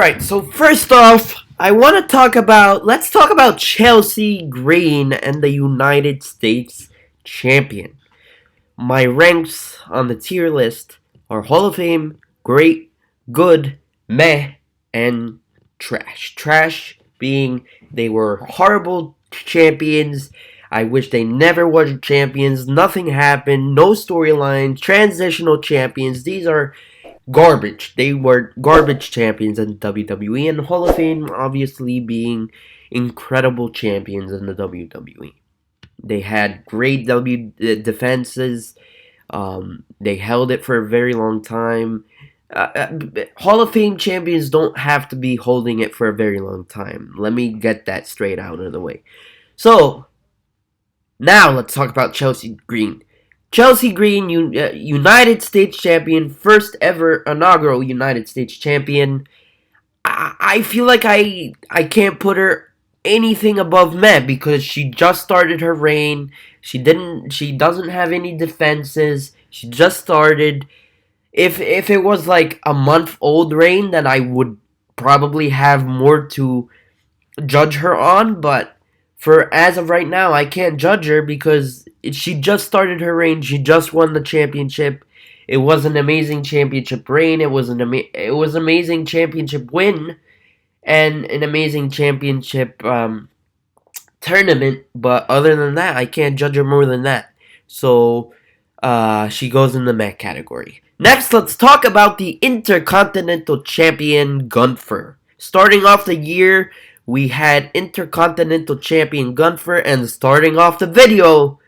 Alright, so first off, let's talk about Chelsea Green and the United States champion. My ranks on the tier list are Hall of Fame, great, good, meh, and trash. Trash being they were horrible champions. I wish they never were champions. Nothing happened. No storyline. Transitional champions. These are garbage. They were garbage champions in WWE, and Hall of Fame obviously being incredible champions in the WWE. They had great defenses. They held it for a very long time. Hall of Fame champions don't have to be holding it for a very long time. Let me get that straight out of the way. So, now let's talk about Chelsea Green. Chelsea Green, United States champion, first ever inaugural United States champion. I feel like I can't put her anything above meh because she just started her reign. She doesn't have any defenses. She just started. If it was like a month old reign, then I would probably have more to judge her on, but for as of right now, I can't judge her because she just started her reign. She just won the championship. It was an amazing championship reign. It was amazing championship win and an amazing championship tournament. But other than that, I can't judge her more than that. So she goes in the meh category. Next, let's talk about the Intercontinental Champion Gunther. Starting off the year, we had Intercontinental Champion Gunther, and starting off the video,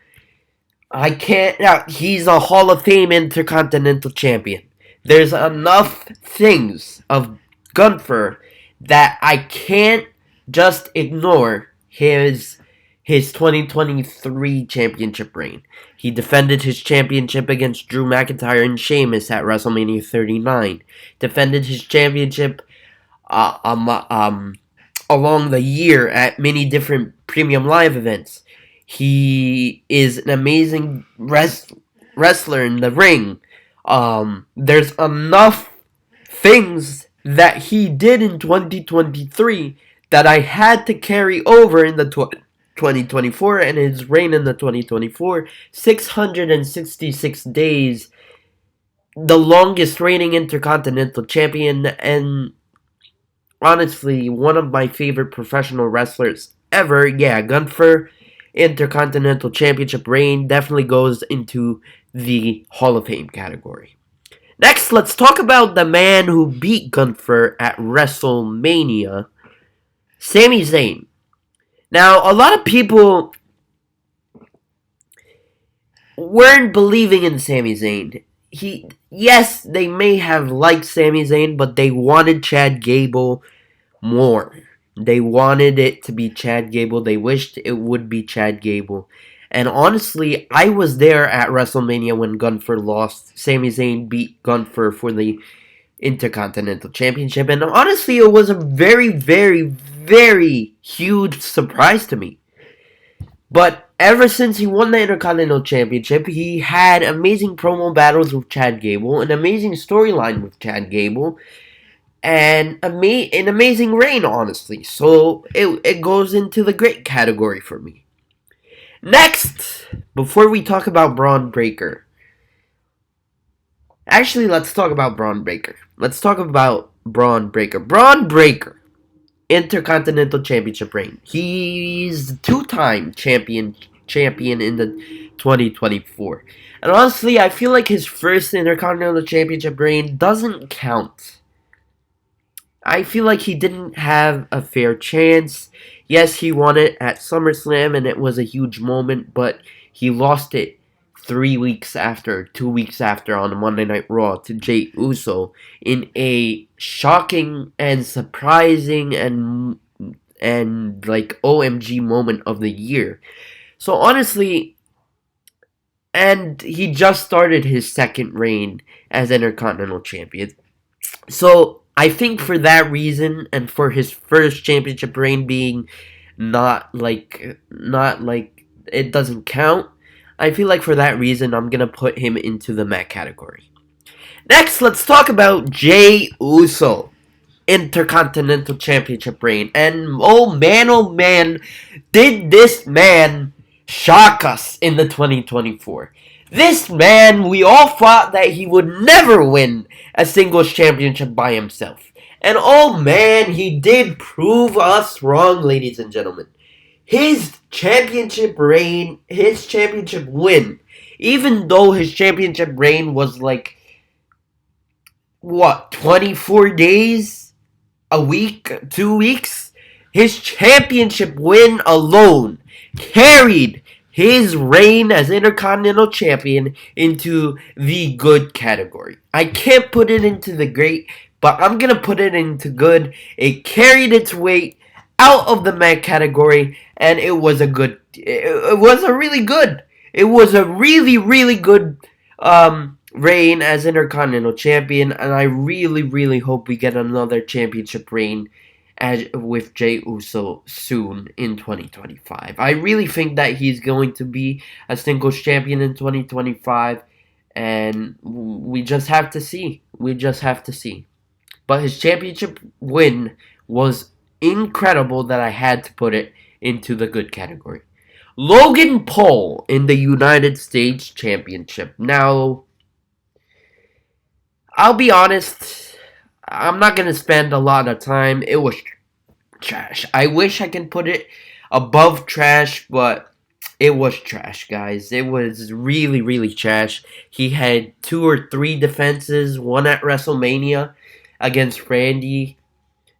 he's a Hall of Fame Intercontinental Champion. There's enough things of Gunther that I can't just ignore his 2023 championship reign. He defended his championship against Drew McIntyre and Sheamus at WrestleMania 39. Defended his championship along the year at many different premium live events. He is an amazing wrestler in the ring. There's enough things that he did in 2023 that I had to carry over in the 2024 and his reign in the 2024. 666 days. The longest reigning Intercontinental Champion, and honestly, one of my favorite professional wrestlers ever. Yeah, Gunther, Intercontinental Championship reign definitely goes into the Hall of Fame category. Next, let's talk about the man who beat Gunther at WrestleMania, Sami Zayn. Now, a lot of people weren't believing in Sami Zayn. Yes, they may have liked Sami Zayn, but they wanted Chad Gable more. They wanted it to be Chad Gable. They wished it would be Chad Gable. And honestly, I was there at WrestleMania when Gunther lost. Sami Zayn beat Gunther for the Intercontinental Championship. And honestly, it was a very, very, very huge surprise to me. But ever since he won the Intercontinental Championship, he had amazing promo battles with Chad Gable, an amazing storyline with Chad Gable, and an amazing reign, honestly. So it goes into the great category for me. Next, before we talk about Braun Breaker. Actually, let's talk about Braun Breaker. Braun Breaker. Intercontinental Championship reign. He's two-time champion in the 2024. And honestly, I feel like his first Intercontinental Championship reign doesn't count. I feel like he didn't have a fair chance. Yes, he won it at SummerSlam, and it was a huge moment, but he lost it 2 weeks after on Monday Night Raw to Jey Uso in a shocking and surprising and like OMG moment of the year. So honestly, and he just started his second reign as Intercontinental Champion. So I think for that reason, and for his first championship reign being not like it doesn't count, I feel like for that reason, I'm going to put him into the meh category. Next, let's talk about Jey Uso. Intercontinental Championship reign. And oh man, did this man shock us in the 2024. This man, we all thought that he would never win a singles championship by himself. And oh man, he did prove us wrong, ladies and gentlemen. His championship reign, his championship win, even though his championship reign was like, what, 24 days? A week? 2 weeks? His championship win alone carried his reign as Intercontinental Champion into the good category. I can't put it into the great, but I'm going to put it into good. It carried its weight out of the mad category, and it was a good, it was a really good, it was a really good reign as Intercontinental Champion, and I really hope we get another championship reign with Jey Uso soon in 2025. I really think that he's going to be a singles champion in 2025, and we just have to see. We just have to see. But his championship win was incredible that I had to put it into the good category. Logan Paul in the United States Championship. Now, I'll be honest, I'm not going to spend a lot of time. It was trash. I wish I can put it above trash, but it was trash, guys. It was really trash. He had 2 or 3 defenses, one at WrestleMania against Randy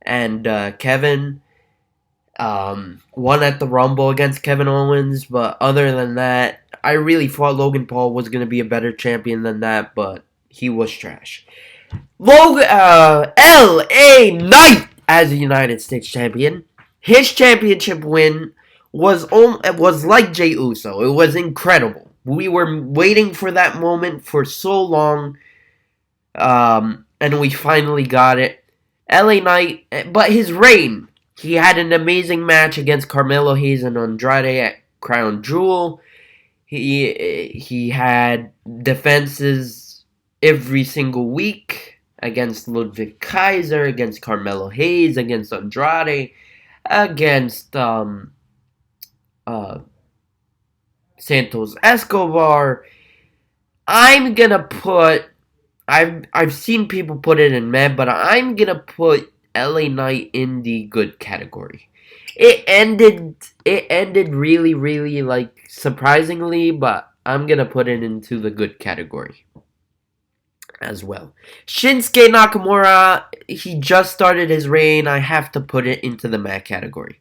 and Kevin, one at the Rumble against Kevin Owens, but other than that, I really thought Logan Paul was going to be a better champion than that, but he was trash. L.A. Knight as a United States champion. His championship win was like Jey Uso. It was incredible. We were waiting for that moment for so long, and we finally got it. L.A. Knight, but his reign, he had an amazing match against Carmelo Hayes and Andrade at Crown Jewel. He had defenses every single week against Ludwig Kaiser, against Carmelo Hayes, against Andrade, against Santos Escobar. I'm gonna put, I've seen people put it in meh, but I'm gonna put LA Knight in the good category. It ended really like surprisingly, but I'm gonna put it into the good category as well. Shinsuke Nakamura, he just started his reign. I have to put it into the meh category.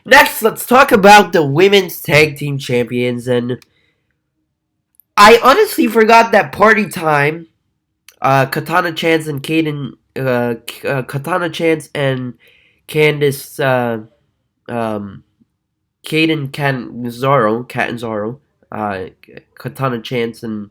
Next, let's talk about the women's tag team champions, and I honestly forgot that Party Time, Katana Chance and Katana Chance and Candice, Kaden Catanzaro, Katana Chance and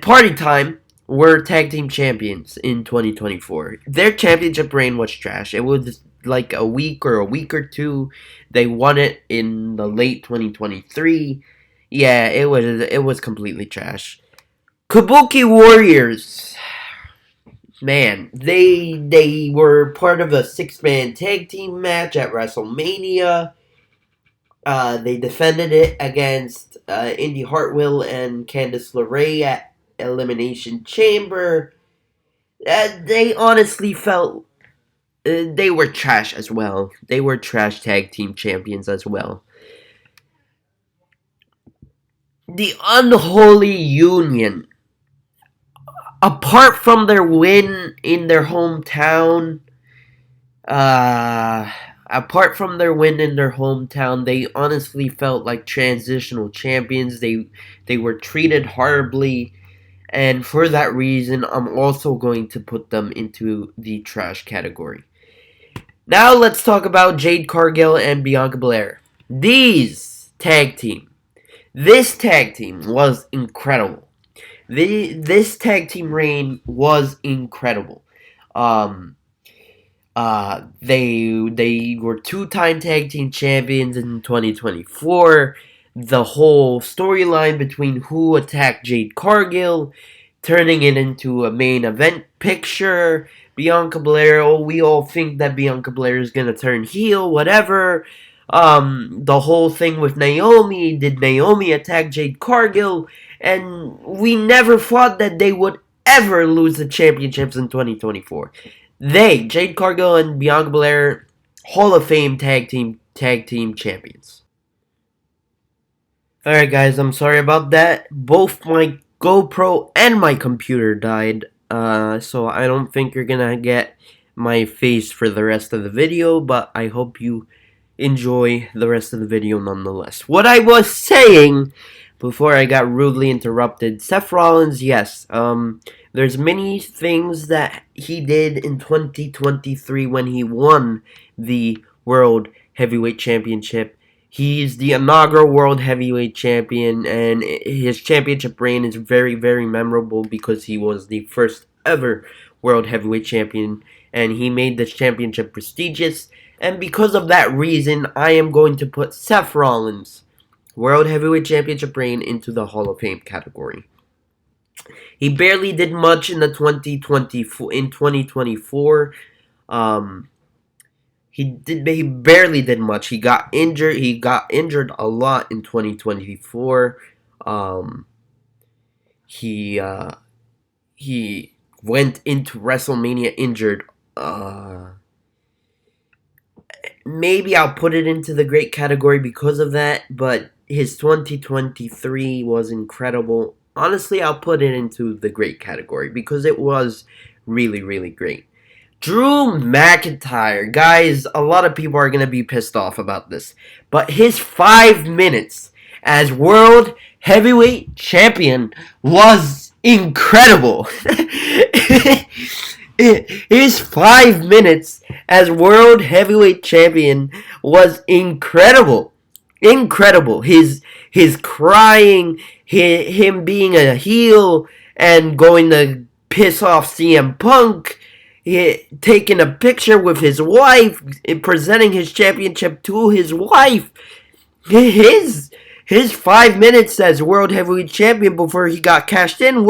Party Time were tag team champions in 2024. Their championship reign was trash. It was like a week or 2. They won it in the late 2023. Yeah, it was completely trash. Kabuki Warriors, man, they were part of a 6-man tag team match at WrestleMania. They defended it against Indy Hartwell and Candice LeRae at Elimination Chamber. They honestly felt they were trash as well. They were trash tag team champions as well. The Unholy Union, apart from their win in their hometown, they honestly felt like transitional champions. They were treated horribly, and for that reason, I'm also going to put them into the trash category. Now let's talk about Jade Cargill and Bianca Belair. This tag team was incredible. This tag team reign was incredible. They were 2-time tag team champions in 2024. The whole storyline between who attacked Jade Cargill turning it into a main event picture. Bianca Belair, oh, we all think that Bianca Belair is gonna turn heel, whatever. The whole thing with Naomi, did Naomi attack Jade Cargill? And we never thought that they would ever lose the championships in 2024. Jade Cargill and Bianca Belair, Hall of Fame tag team champions. Alright guys, I'm sorry about that. Both my GoPro and my computer died. So I don't think you're gonna get my face for the rest of the video, but I hope you enjoy the rest of the video nonetheless. What I was saying before I got rudely interrupted, Seth Rollins, yes, there's many things that he did in 2023 when he won the World Heavyweight Championship. He's the inaugural World Heavyweight Champion, and his championship reign is very, very memorable because he was the first ever World Heavyweight Champion, and he made this championship prestigious. And because of that reason, I am going to put Seth Rollins' World Heavyweight Championship reign into the Hall of Fame category. He barely did much in 2024. He barely did much. He got injured. He got injured a lot in 2024. He went into WrestleMania injured. Maybe I'll put it into the great category because of that, but his 2023 was incredible. Honestly, I'll put it into the great category because it was really, really great. Drew McIntyre. Guys, a lot of people are going to be pissed off about this, but his 5 minutes as World Heavyweight Champion was incredible. His 5 minutes as World Heavyweight Champion was incredible. Incredible. His crying, him being a heel and going to piss off CM Punk, taking a picture with his wife, presenting his championship to his wife. His 5 minutes as World Heavyweight Champion before he got cashed in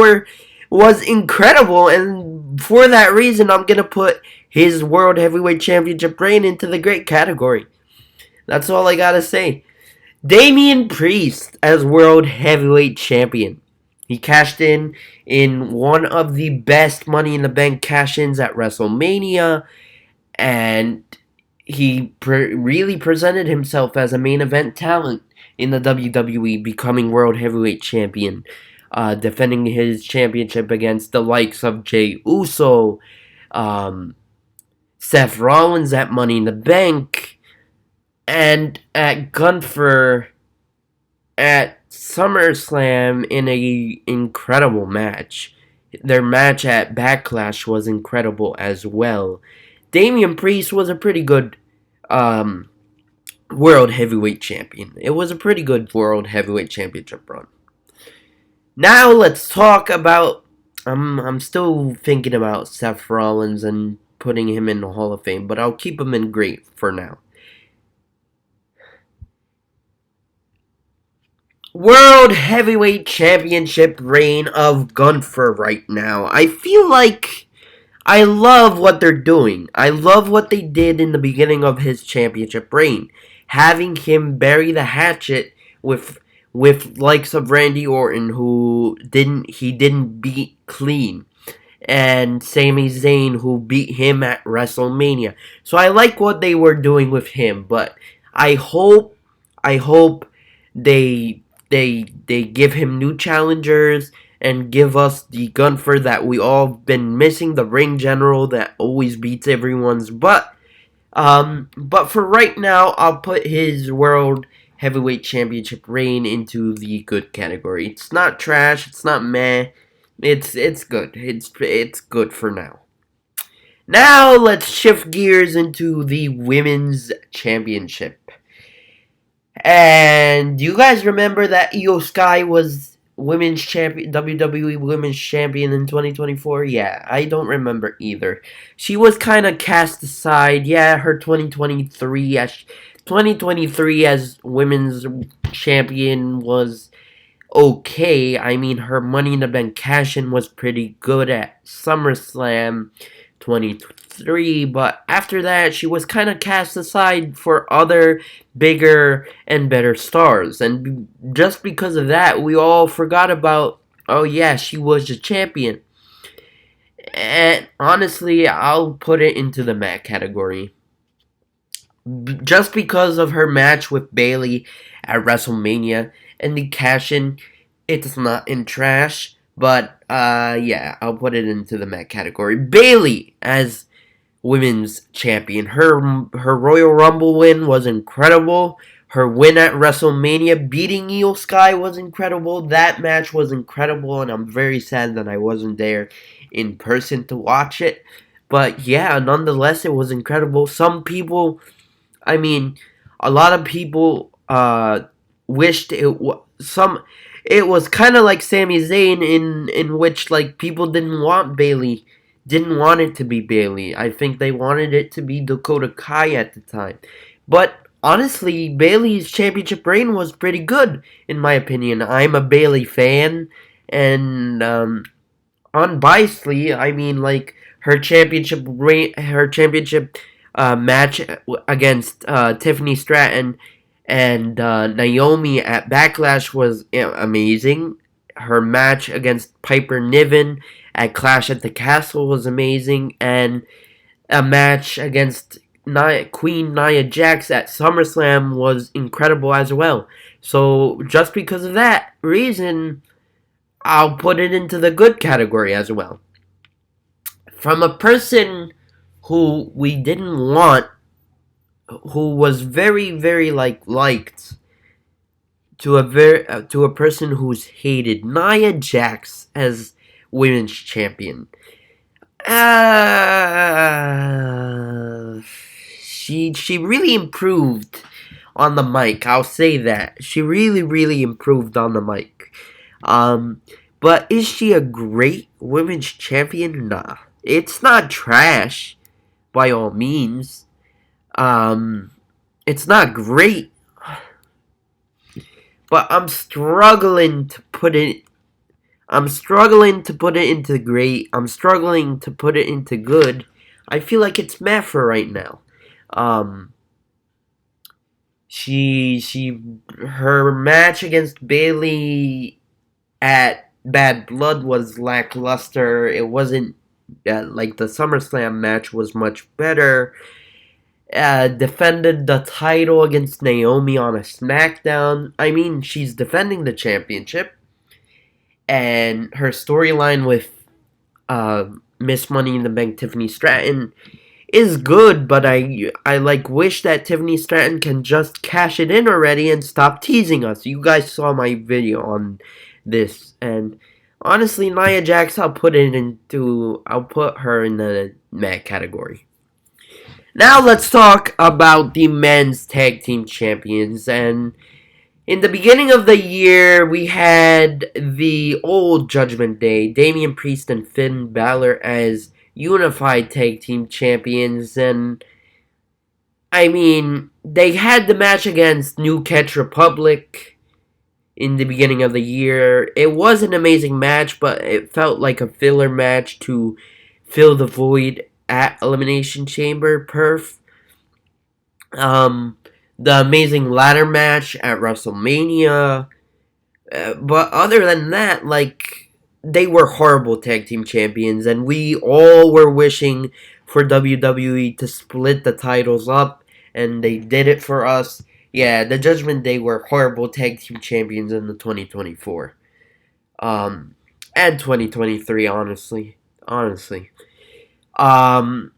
was incredible, and for that reason, I'm gonna put his World Heavyweight Championship reign into the great category. That's all I gotta say. Damian Priest as World Heavyweight Champion. He cashed in one of the best Money in the Bank cash-ins at WrestleMania, and he really presented himself as a main event talent in the WWE, becoming World Heavyweight Champion. Defending his championship against the likes of Jey Uso, Seth Rollins at Money in the Bank, and at Gunther at SummerSlam in a incredible match. Their match at Backlash was incredible as well. Damian Priest was a pretty good World Heavyweight Champion. It was a pretty good World Heavyweight Championship run. Now let's talk about. I'm still thinking about Seth Rollins and putting him in the Hall of Fame, but I'll keep him in great for now. World Heavyweight Championship reign of Gunther right now. I feel like I love what they're doing. I love what they did in the beginning of his championship reign, having him bury the hatchet with likes of Randy Orton, who didn't beat clean, and Sami Zayn, who beat him at WrestleMania. So I like what they were doing with him, but I hope they give him new challengers and give us the Gunther that we all been missing, the ring general that always beats everyone's butt. But for right now, I'll put his World Heavyweight Championship reign into the good category. It's not trash. It's not meh. It's good. It's good for now. Now let's shift gears into the Women's Championship. And do you guys remember that Io Sky was Women's Champion, WWE Women's Champion in 2024? Yeah, I don't remember either. She was kind of cast aside. Yeah, her 2023 as Women's Champion was okay. I mean, her Money in the Bank cash-in was pretty good at SummerSlam 23, but after that, she was kind of cast aside for other bigger and better stars. And just because of that, we all forgot about, oh yeah, she was the champion. And honestly, I'll put it into the Matt category. Just because of her match with Bailey at WrestleMania and the cash in, it's not in trash. But yeah, I'll put it into the Matt category. Bailey as women's champion. Her Royal Rumble win was incredible. Her win at WrestleMania beating Io Sky was incredible. That match was incredible, and I'm very sad that I wasn't there in person to watch it. But yeah, nonetheless, it was incredible. Some people, I mean, a lot of people wished some. It was kind of like Sami Zayn in which like people didn't want Bailey, didn't want it to be Bailey. I think they wanted it to be Dakota Kai at the time, but honestly, Bailey's championship reign was pretty good in my opinion. I'm a Bailey fan, and unbiasedly, I mean, like her championship match against Tiffany Stratton and Naomi at Backlash was amazing. Her match against Piper Niven at Clash at the Castle was amazing, and a match against Queen Nia Jax at SummerSlam was incredible as well. So just because of that reason, I'll put it into the good category as well. From a person who we didn't want, who was very like liked, to a person who's hated, Nia Jax as women's champion. Uh, she really improved on the mic. I'll say that she really improved on the mic. Um, but is she a great women's champion? Nah, it's not trash by all means. Um, it's not great, but I'm struggling to put it into great. I'm struggling to put it into good. I feel like it's meh for right now. Um, she her match against Bailey at Bad Blood was lackluster. It wasn't like the SummerSlam match was much better. Defended the title against Naomi on a SmackDown. I mean, she's defending the championship, and her storyline with Miss Money in the Bank Tiffany Stratton is good, but I like wish that Tiffany Stratton can just cash it in already and stop teasing us. You guys saw my video on this, and honestly, Nia Jax, I'll put her in the Matt category. Now let's talk about the men's tag team champions. And in the beginning of the year, we had the old Judgment Day, Damian Priest and Finn Balor as unified tag team champions. And I mean, they had the match against New Catch Republic in the beginning of the year. It was an amazing match, but it felt like a filler match to fill the void at Elimination Chamber perf. Um, the amazing ladder match at WrestleMania. But other than that, like, they were horrible tag team champions, and we all were wishing for WWE to split the titles up, and they did it for us. Yeah, the Judgment Day were horrible tag team champions in the 2024. And 2023, honestly. Honestly. Um,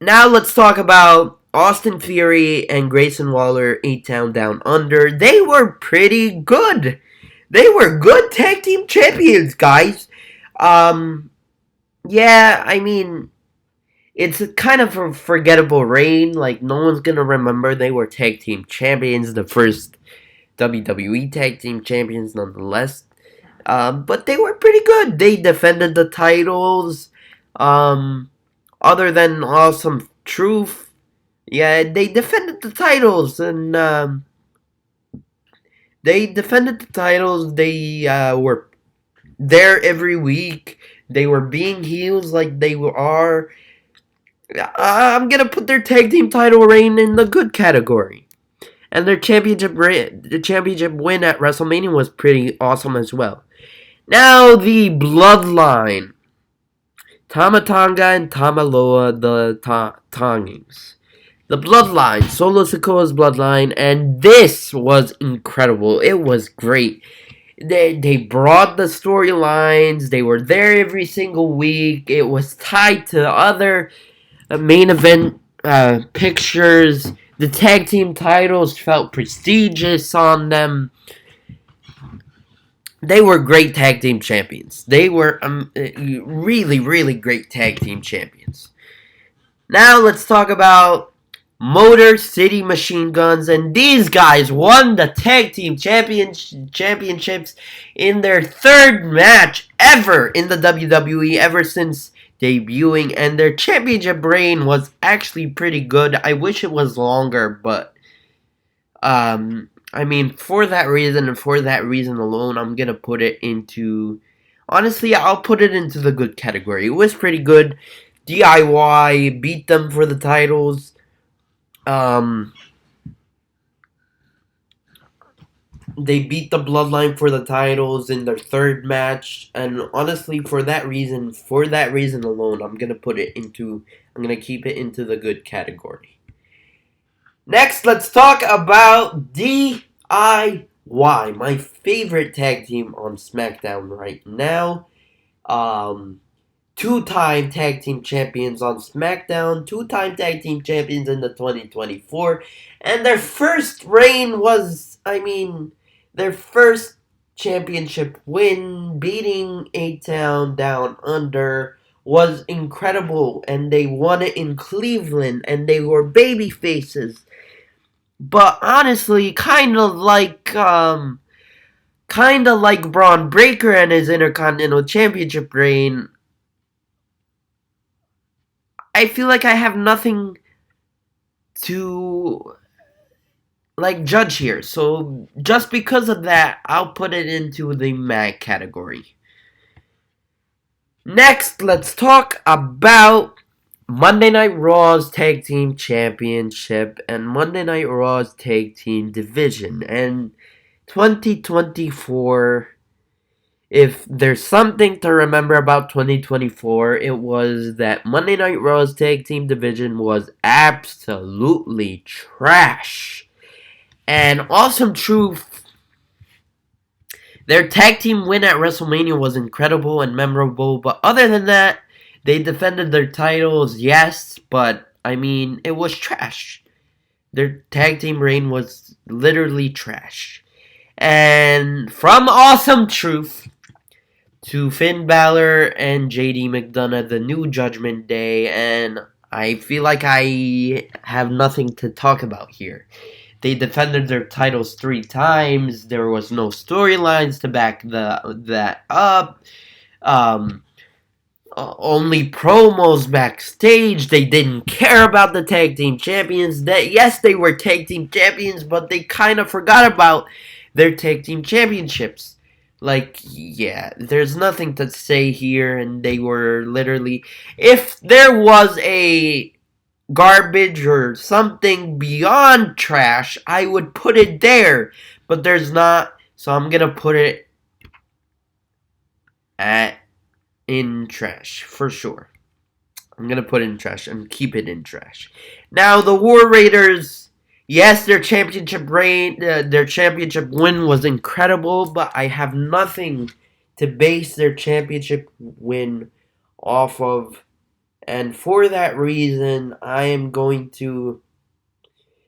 Now let's talk about Austin Theory and Grayson Waller, 8-Town Down Under. They were pretty good. They were good tag team champions, guys. Um, yeah, I mean, it's a kind of a forgettable reign. Like, no one's gonna remember they were tag team champions, the first WWE tag team champions, nonetheless. But they were pretty good. They defended the titles. Um, Other than Awesome Truth, yeah, they defended the titles, and They defended the titles. They were there every week. They were being heels like they are. I'm gonna put their tag team title reign in the good category, and their championship win at WrestleMania was pretty awesome as well. Now the Bloodline, Tamatanga and Tamaloa, the Tongings. The Bloodline, Solo Sikoa's Bloodline, and this was incredible. It was great. They brought the storylines. They were there every single week. It was tied to other main event pictures. The tag team titles felt prestigious on them. They were great tag team champions. They were really, really great tag team champions. Now let's talk about Motor City Machine Guns, and these guys won the tag team championships in their third match ever in the WWE ever since debuting, and their championship reign was actually pretty good. I wish it was longer, but I mean, for that reason and for that reason alone, I'm gonna put it into. Honestly, I'll put it into the good category. It was pretty good. DIY beat them for the titles. Um, they beat the Bloodline for the titles in their third match, and honestly, for that reason alone, I'm gonna put it into. I'm gonna keep it into the good category. Next, let's talk about DIY, my favorite tag team on SmackDown right now. Um, Two-time tag team champions on SmackDown, two-time tag team champions in the 2024, and their first reign was, their first championship win, beating A-Town Down Under, was incredible, and they won it in Cleveland, and they were baby faces. But honestly, kind of like Braun Breaker and his Intercontinental Championship reign, I feel like I have nothing to judge here. So just because of that, I'll put it into the mag category. Next, let's talk about Monday Night Raw's Tag Team Championship and Monday Night Raw's Tag Team Division. And 2024, if there's something to remember about 2024, it was that Monday Night Raw's Tag Team Division was absolutely trash. And Awesome Truth, their tag team win at WrestleMania was incredible and memorable, but other than that, they defended their titles, yes, but it was trash. Their tag team reign was literally trash. And from Awesome Truth to Finn Balor and JD McDonough, the new Judgment Day, and I feel like I have nothing to talk about here. They defended their titles 3 times. There was no storylines to back that up. Only promos backstage. They didn't care about the tag team champions. Yes, they were tag team champions, but they kind of forgot about their tag team championships. There's nothing to say here, and they were literally. If there was a garbage or something beyond trash, I would put it there, but there's not, so I'm gonna put it in trash for sure. I'm gonna put it in trash and keep it in trash. Now the War Raiders, yes, their championship win was incredible, but I have nothing to base their championship win off of. And for that reason, I am going to.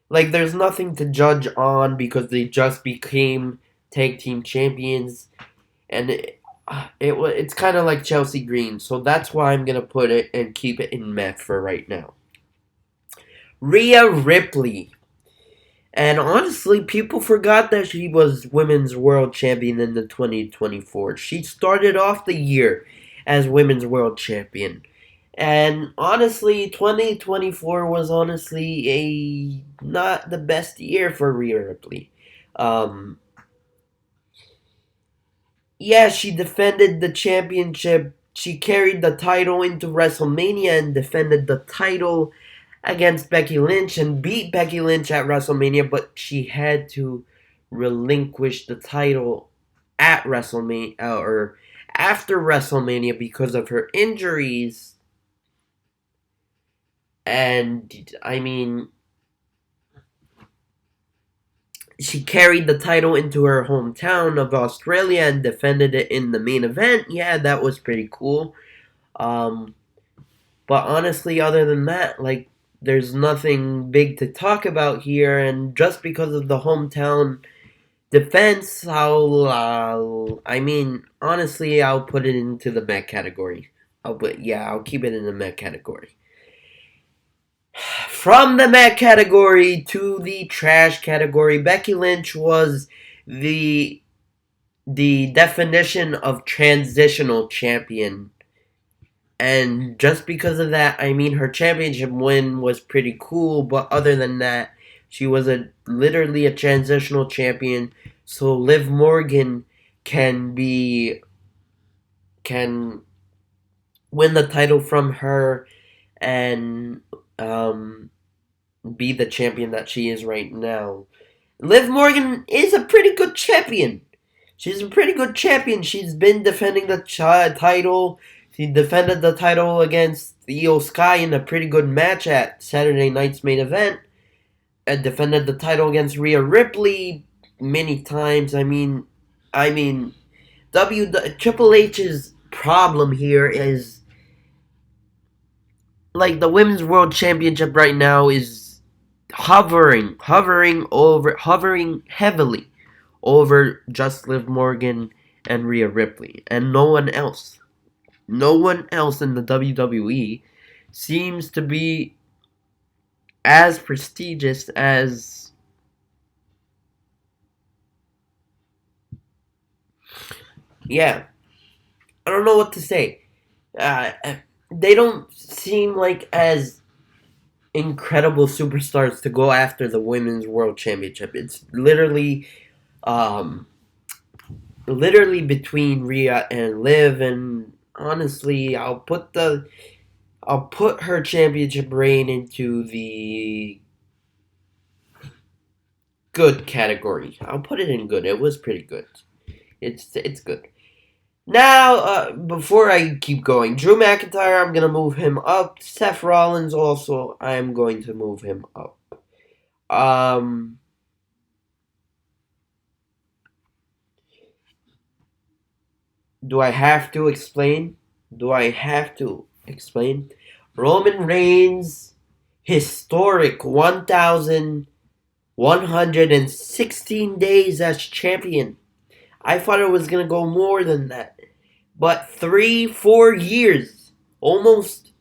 There's nothing to judge on because they just became tag team champions. And it's kind of like Chelsea Green. So that's why I'm going to put it and keep it in meh for right now. Rhea Ripley. And honestly, people forgot that she was Women's World Champion in the 2024. She started off the year as Women's World Champion. And honestly, 2024 was honestly not the best year for Rhea Ripley. yeah, she defended the championship. She carried the title into WrestleMania and defended the title against Becky Lynch and beat Becky Lynch at WrestleMania, but she had to relinquish the title at WrestleMania or after WrestleMania because of her injuries. And I mean, she carried the title into her hometown of Australia and defended it in the main event. Yeah, that was pretty cool. Um, but honestly, other than that, like, there's nothing big to talk about here. And just because of the hometown defense, I mean, honestly, I'll put it into the mech category. I'll keep it in the mech category. From the mech category to the trash category, Becky Lynch was the the definition of transitional champion. And just because of that, I mean, her championship win was pretty cool, but other than that, she was literally a transitional champion. So Liv Morgan can win the title from her and be the champion that she is right now. Liv Morgan is a pretty good champion. She's a pretty good champion. She's been defending the title. She defended the title against Io Sky in a pretty good match at Saturday night's main event. And defended the title against Rhea Ripley many times. I mean, Triple H's problem here is like the Women's World Championship right now is hovering heavily over just Liv Morgan and Rhea Ripley, and no one else. No one else in the WWE seems to be as prestigious as, yeah, I don't know what to say. Uh, they don't seem like as incredible superstars to go after the Women's World Championship. It's um, literally between Rhea and Liv, and honestly, I'll put her championship reign into the good category. I'll put it in good. It was pretty good. It's good. Now, before I keep going, Drew McIntyre, I'm gonna move him up. Seth Rollins also, I am going to move him up. Um, do I have to explain? Do I have to explain? Roman Reigns, historic 1,116 days as champion. I thought it was gonna go more than that. But 3, 4 years, almost,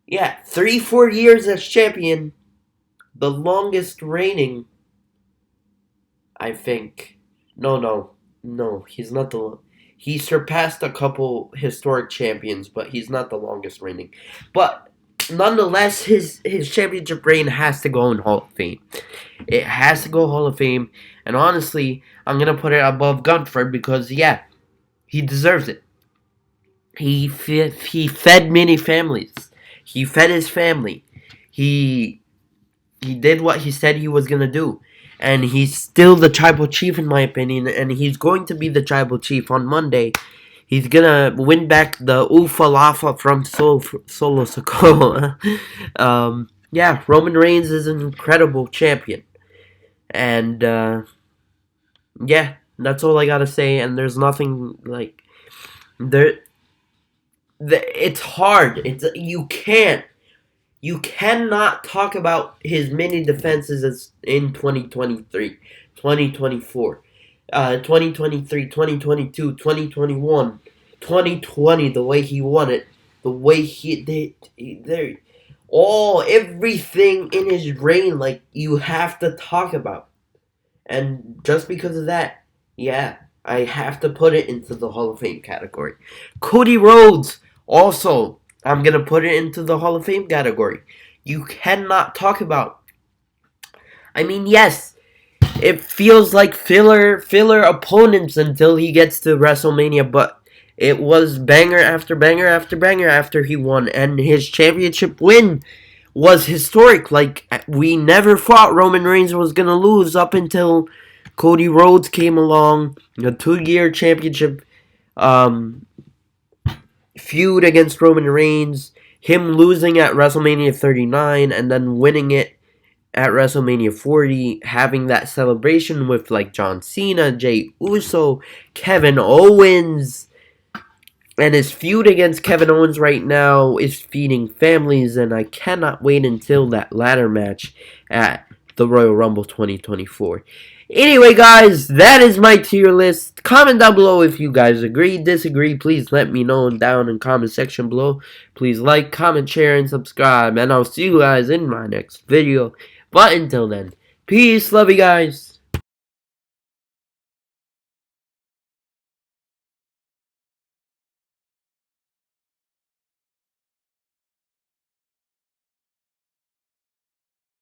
yeah, 3, 4 years as champion, the longest reigning, I think. No, he's not he surpassed a couple historic champions, but he's not the longest reigning. But nonetheless, his championship reign has to go in Hall of Fame. It has to go Hall of Fame, and honestly, I'm gonna put it above Gunther because yeah, he deserves it. He fed many families. He fed his family. He he did what he said he was gonna do, and he's still the tribal chief in my opinion. And he's going to be the tribal chief on Monday. He's gonna win back the Ufalafa from Solo Sokoa. Yeah, Roman Reigns is an incredible champion, and yeah, that's all I gotta say. And there's nothing like there. It's hard. You cannot talk about his many defenses as in 2023, 2024, 2023, 2022, 2021, 2020. The way he won it, the way he did, there, everything in his reign, like you have to talk about. And just because of that, yeah, I have to put it into the Hall of Fame category. Cody Rhodes, also, I'm going to put it into the Hall of Fame category. You cannot talk about. I mean, yes, it feels like filler opponents until he gets to WrestleMania, but it was banger after banger after banger after he won, and his championship win was historic. Like, we never thought Roman Reigns was gonna lose up until Cody Rhodes came along. A 2-year championship um, feud against Roman Reigns, him losing at WrestleMania 39 and then winning it at WrestleMania 40, having that celebration with like John Cena, Jey Uso, Kevin Owens, and his feud against Kevin Owens right now is feeding families, and I cannot wait until that ladder match at the Royal Rumble 2024. Anyway, guys, that is my tier list. Comment down below if you guys agree, disagree. Please let me know down in the comment section below. Please like, comment, share, and subscribe. And I'll see you guys in my next video. But until then, peace, love you guys.